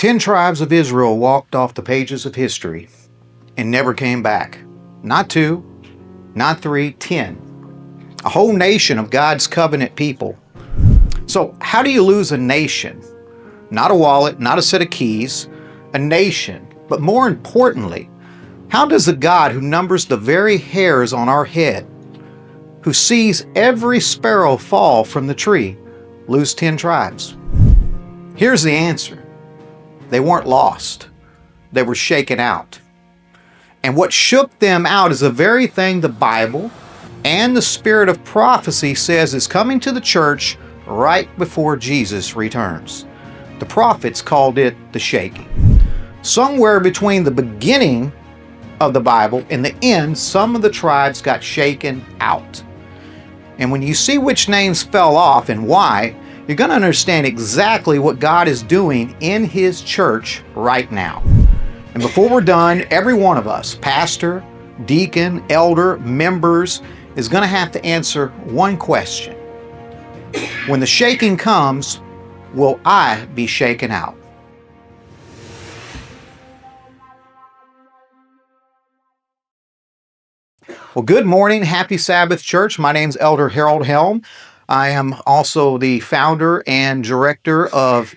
10 tribes of Israel walked off the pages of history and never came back. Not 2, not 3, 10. A whole nation of God's covenant people. So how do you lose a nation? Not a wallet, not a set of keys, a nation. But more importantly, how does the God who numbers the very hairs on our head, who sees every sparrow fall from the tree, lose 10 tribes? Here's the answer. They weren't lost. They were shaken out. And what shook them out is the very thing the Bible and the spirit of prophecy says is coming to the church right before Jesus returns. The prophets called it the shaking. Somewhere between the beginning of the Bible and the end, some of the tribes got shaken out. And when you see which names fell off and why, you're going to understand exactly what God is doing in His church right now. And before we're done, every one of us, pastor, deacon, elder, members, is going to have to answer one question. When the shaking comes, will I be shaken out? Well, good morning. Happy Sabbath, church. My name's Elder Harold Helm. I am also the founder and director of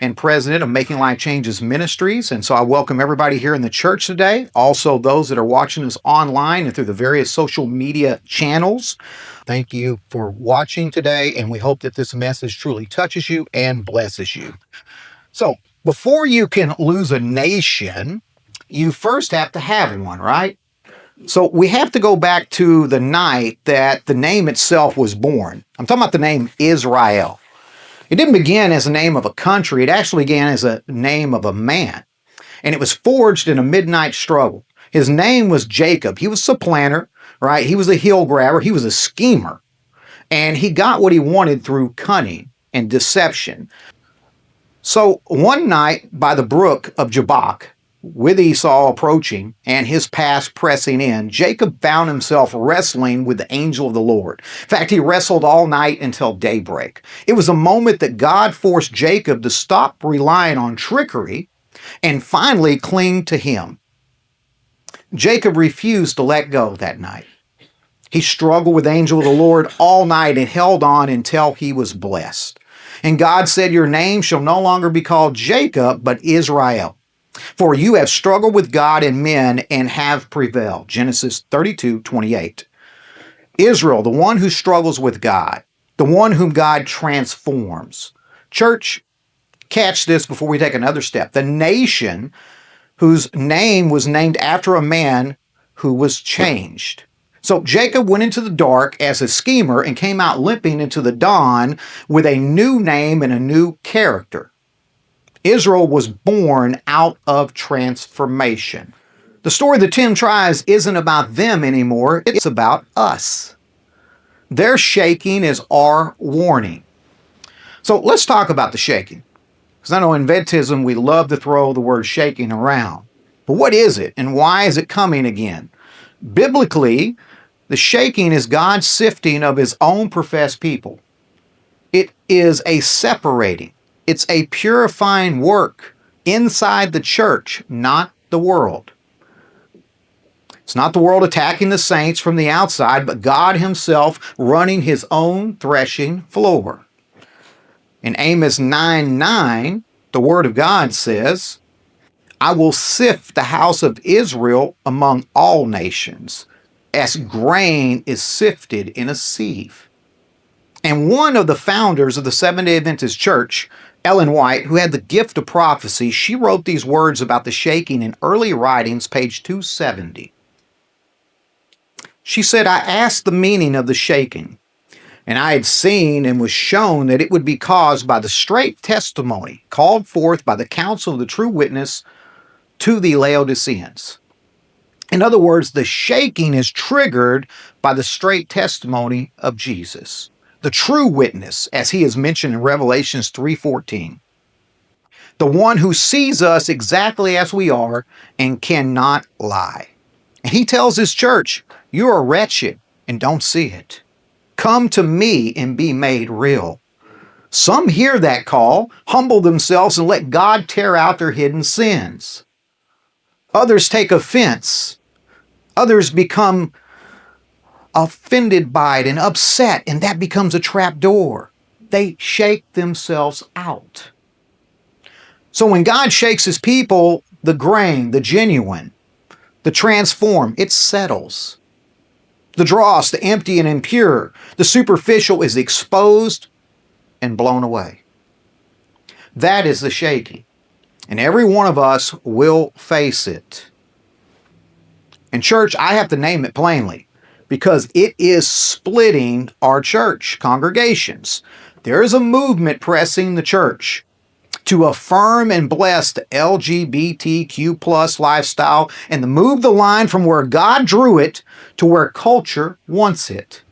and president of Making Life Changes Ministries. And so I welcome everybody here in the church today. Also those that are watching us online and through the various social media channels. Thank you for watching today. And we hope that this message truly touches you and blesses you. So before you can lose a nation, you first have to have one, right? So we have to go back to the night that the name itself was born. I'm talking about the name Israel. It didn't begin as the name of a country. It actually began as a name of a man. And it was forged in a midnight struggle. His name was Jacob. He was a supplanter, right? He was a heel grabber. He was a schemer. And he got what he wanted through cunning and deception. So one night by the brook of Jabbok, with Esau approaching and his past pressing in, Jacob found himself wrestling with the angel of the Lord. In fact, he wrestled all night until daybreak. It was a moment that God forced Jacob to stop relying on trickery and finally cling to him. Jacob refused to let go that night. He struggled with the angel of the Lord all night and held on until he was blessed. And God said, "Your name shall no longer be called Jacob, but Israel. For you have struggled with God and men and have prevailed." Genesis 32:28. Israel, the one who struggles with God, the one whom God transforms. Church, catch this before we take another step. The nation whose name was named after a man who was changed. So Jacob went into the dark as a schemer and came out limping into the dawn with a new name and a new character. Israel was born out of transformation. The story of the 10 tribes isn't about them anymore. It's about us. Their shaking is our warning. So let's talk about the shaking. Because I know in Adventism we love to throw the word shaking around. But what is it and why is it coming again? Biblically, the shaking is God's sifting of His own professed people. It is a separating. It's a purifying work inside the church, not the world. It's not the world attacking the saints from the outside, but God Himself running His own threshing floor. In Amos 9:9, the Word of God says, "I will sift the house of Israel among all nations, as grain is sifted in a sieve." And one of the founders of the Seventh-day Adventist Church, Ellen White, who had the gift of prophecy, she wrote these words about the shaking in early writings, page 270. She said, "I asked the meaning of the shaking, and I had seen and was shown that it would be caused by the straight testimony called forth by the counsel of the true witness to the Laodiceans." In other words, the shaking is triggered by the straight testimony of Jesus. The true witness, as he is mentioned in Revelations 3:14. The one who sees us exactly as we are and cannot lie. And he tells his church, "You are wretched and don't see it. Come to me and be made real." Some hear that call, humble themselves, and let God tear out their hidden sins. Others take offense. Others become offended by it and upset, and that becomes a trap door. They shake themselves out. So when God shakes his people, the grain, the genuine, the transform, it settles. The dross, the empty and impure, the superficial is exposed and blown away. That is the shaking. And every one of us will face it. And church, I have to name it plainly because it is splitting our church congregations. There is a movement pressing the church to affirm and bless the LGBTQ plus lifestyle and to move the line from where God drew it to where culture wants it.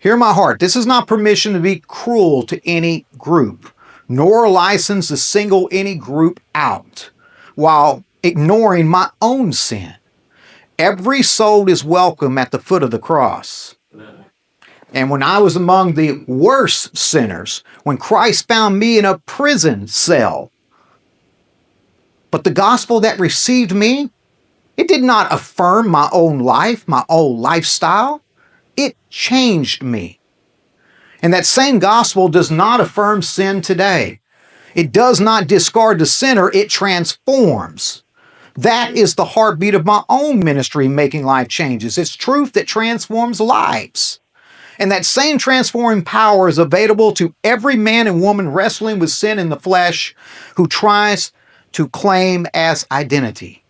Hear my heart. This is not permission to be cruel to any group, nor a license to single any group out while ignoring my own sin. Every soul is welcome at the foot of the cross. And when I was among the worst sinners, when Christ found me in a prison cell, but the gospel that received me, it did not affirm my own life, my old lifestyle. It changed me. And that same gospel does not affirm sin today. It does not discard the sinner, it transforms. That is the heartbeat of my own ministry, Making Life Changes. It's truth that transforms lives. And that same transforming power is available to every man and woman wrestling with sin in the flesh who tries to claim as identity.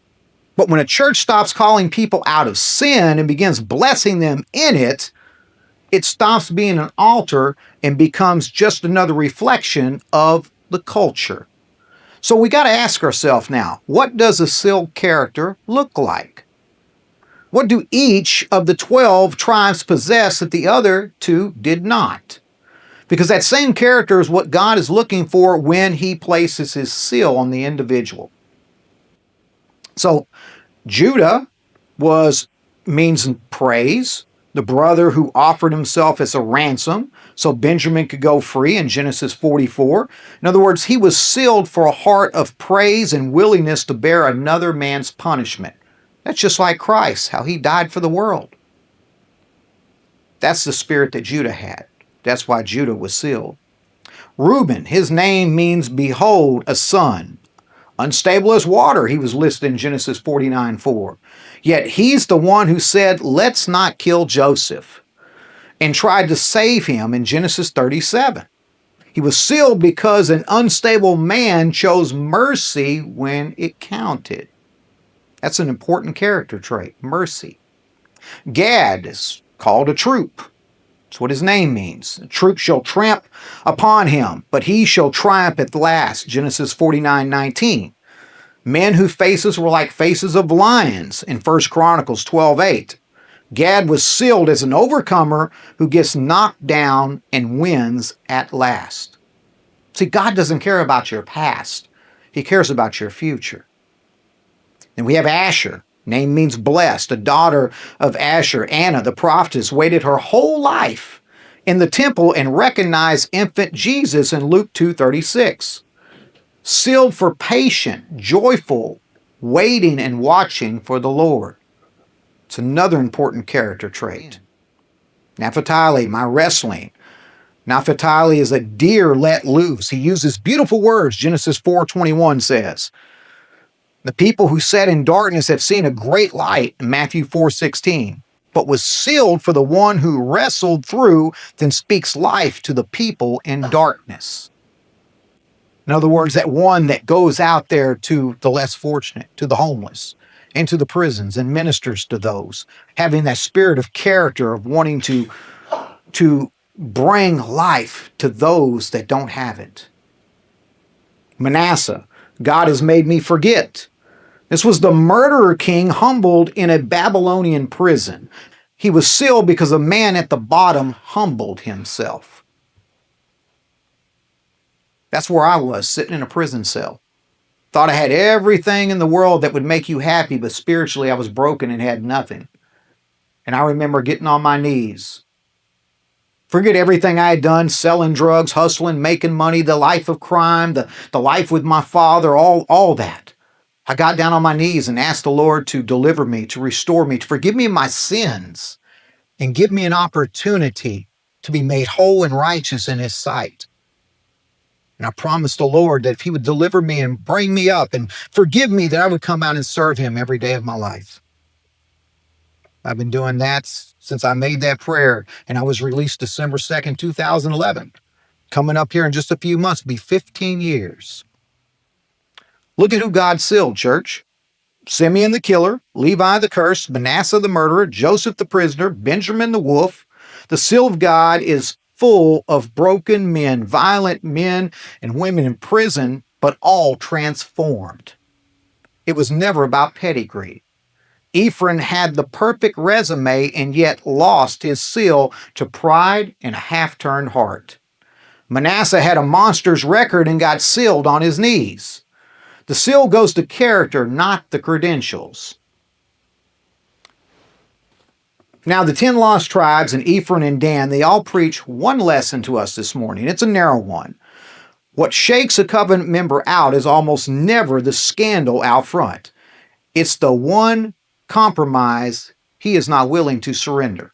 But when a church stops calling people out of sin and begins blessing them in it, it stops being an altar and becomes just another reflection of the culture. So we got to ask ourselves now, what does a sealed character look like? What do each of the 12 tribes possess that the other two did not? Because that same character is what God is looking for when he places his seal on the individual. So Judah means praise, the brother who offered himself as a ransom so Benjamin could go free in Genesis 44. In other words, he was sealed for a heart of praise and willingness to bear another man's punishment. That's just like Christ, how he died for the world. That's the spirit that Judah had. That's why Judah was sealed. Reuben, his name means behold, a son. Unstable as water, he was listed in Genesis 49:4. Yet he's the one who said, let's not kill Joseph, and tried to save him in Genesis 37. He was sealed because an unstable man chose mercy when it counted. That's an important character trait, mercy. Gad is called a troop. That's what his name means. A troop shall tramp upon him, but he shall triumph at last. Genesis 49:19. Men whose faces were like faces of lions in 1 Chronicles 12:8. Gad was sealed as an overcomer who gets knocked down and wins at last. See, God doesn't care about your past. He cares about your future. And we have Asher. Name means blessed. A daughter of Asher, Anna, the prophetess, waited her whole life in the temple and recognized infant Jesus in Luke 2:36. Sealed for patient, joyful, waiting and watching for the Lord. It's another important character trait. Naphtali, my wrestling. Naphtali is a deer let loose. He uses beautiful words. Genesis 4:21 says, the people who sat in darkness have seen a great light, in Matthew 4:16, but was sealed for the one who wrestled through, then speaks life to the people in darkness. In other words, that one that goes out there to the less fortunate, to the homeless, into the prisons and ministers to those, having that spirit of character of wanting to bring life to those that don't have it. Manasseh, God has made me forget. This was the murderer king humbled in a Babylonian prison. He was sealed because a man at the bottom humbled himself. That's where I was, sitting in a prison cell. Thought I had everything in the world that would make you happy, but spiritually I was broken and had nothing. And I remember getting on my knees Forget everything I had done, selling drugs, hustling, making money, the life of crime, the life with my father, all that. I got down on my knees and asked the Lord to deliver me, to restore me, to forgive me of my sins, and give me an opportunity to be made whole and righteous in His sight. And I promised the Lord that if He would deliver me and bring me up and forgive me, that I would come out and serve Him every day of my life. I've been doing that since I made that prayer, and I was released December 2nd, 2011. Coming up here in just a few months, will be 15 years. Look at who God sealed, church. Simeon the killer, Levi the cursed, Manasseh the murderer, Joseph the prisoner, Benjamin the wolf. The seal of God is full of broken men, violent men and women in prison, but all transformed. It was never about pedigree. Ephraim had the perfect resume and yet lost his seal to pride and a half-turned heart. Manasseh had a monster's record and got sealed on his knees. The seal goes to character, not the credentials. Now, the 10 lost tribes in Ephraim and Dan, they all preach one lesson to us this morning. It's a narrow one. What shakes a covenant member out is almost never the scandal out front. It's the one compromise he is not willing to surrender.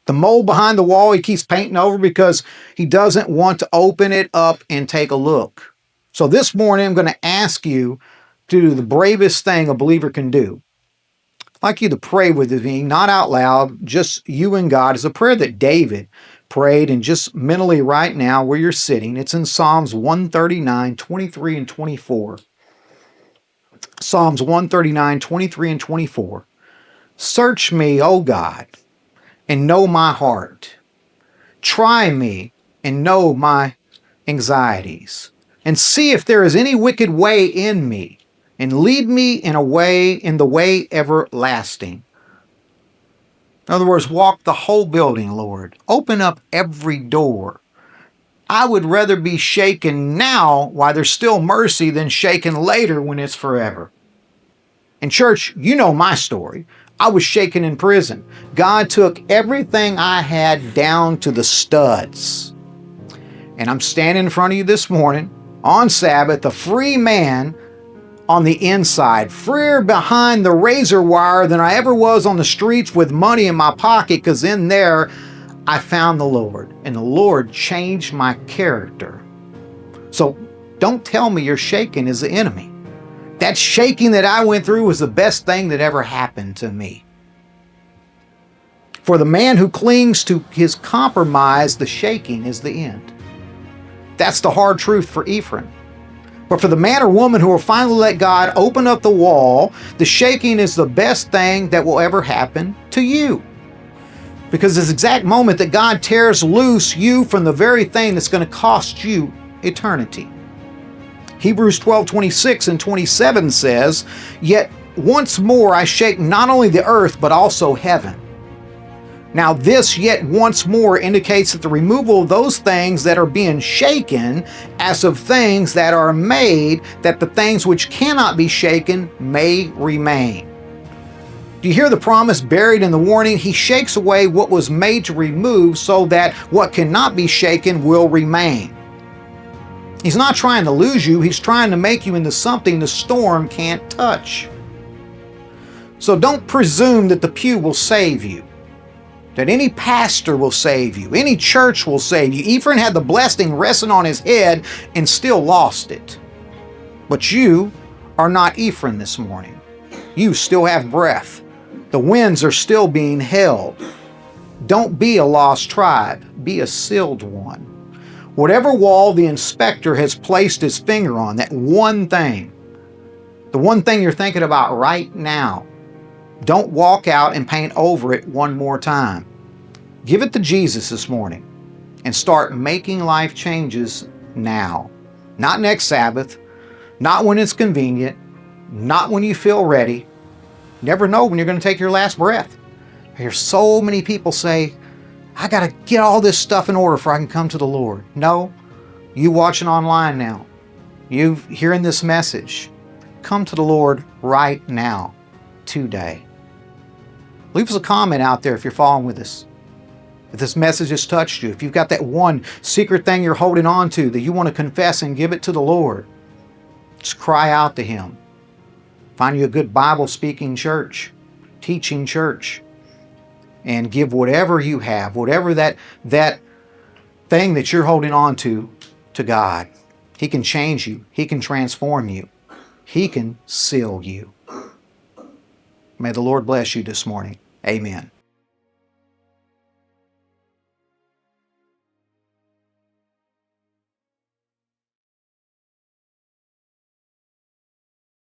The mole behind the wall he keeps painting over because he doesn't want to open it up and take a look. So this morning I'm going to ask you to do the bravest thing a believer can do. I'd like you to pray with me, not out loud, just you and God. It's a prayer that David prayed, and just mentally right now where you're sitting. It's in Psalms 139, 23 and 24. Psalms 139, 23 and 24. Search me, O God, and know my heart. Try me and know my anxieties, and see if there is any wicked way in me, and lead me in the way everlasting. In other words, walk the whole building, Lord. Open up every door. I would rather be shaken now while there's still mercy than shaken later when it's forever. And church, you know my story. I was shaken in prison. God took everything I had down to the studs. And I'm standing in front of you this morning on Sabbath, a free man on the inside, freer behind the razor wire than I ever was on the streets with money in my pocket, because in there I found the Lord, and the Lord changed my character. So don't tell me your shaking is the enemy. That shaking that I went through was the best thing that ever happened to me. For the man who clings to his compromise, the shaking is the end. That's the hard truth for Ephraim. But for the man or woman who will finally let God open up the wall, the shaking is the best thing that will ever happen to you. Because this exact moment that God tears loose you from the very thing that's going to cost you eternity. Hebrews 12:26 and 27 says, "Yet once more I shake not only the earth, but also heaven." Now this "yet once more" indicates that the removal of those things that are being shaken as of things that are made, that the things which cannot be shaken may remain. Do you hear the promise buried in the warning? He shakes away what was made to remove so that what cannot be shaken will remain. He's not trying to lose you. He's trying to make you into something the storm can't touch. So don't presume that the pew will save you, that any pastor will save you, any church will save you. Ephraim had the blessing resting on his head and still lost it. But you are not Ephraim this morning. You still have breath. The winds are still being held. Don't be a lost tribe. Be a sealed one. Whatever wall the inspector has placed his finger on, that one thing, the one thing you're thinking about right now, don't walk out and paint over it one more time. Give it to Jesus this morning and start making life changes now. Not next Sabbath, not when it's convenient, not when you feel ready. Never know when you're going to take your last breath. I hear so many people say, I got to get all this stuff in order before I can come to the Lord. No, you watching online now, you hearing this message, come to the Lord right now, today. Leave us a comment out there if you're following with us. If this message has touched you, if you've got that one secret thing you're holding on to that you want to confess and give it to the Lord, just cry out to Him. Find you a good Bible-speaking church, teaching church, and give whatever you have, whatever that thing that you're holding on to God. He can change you. He can transform you. He can seal you. May the Lord bless you this morning. Amen.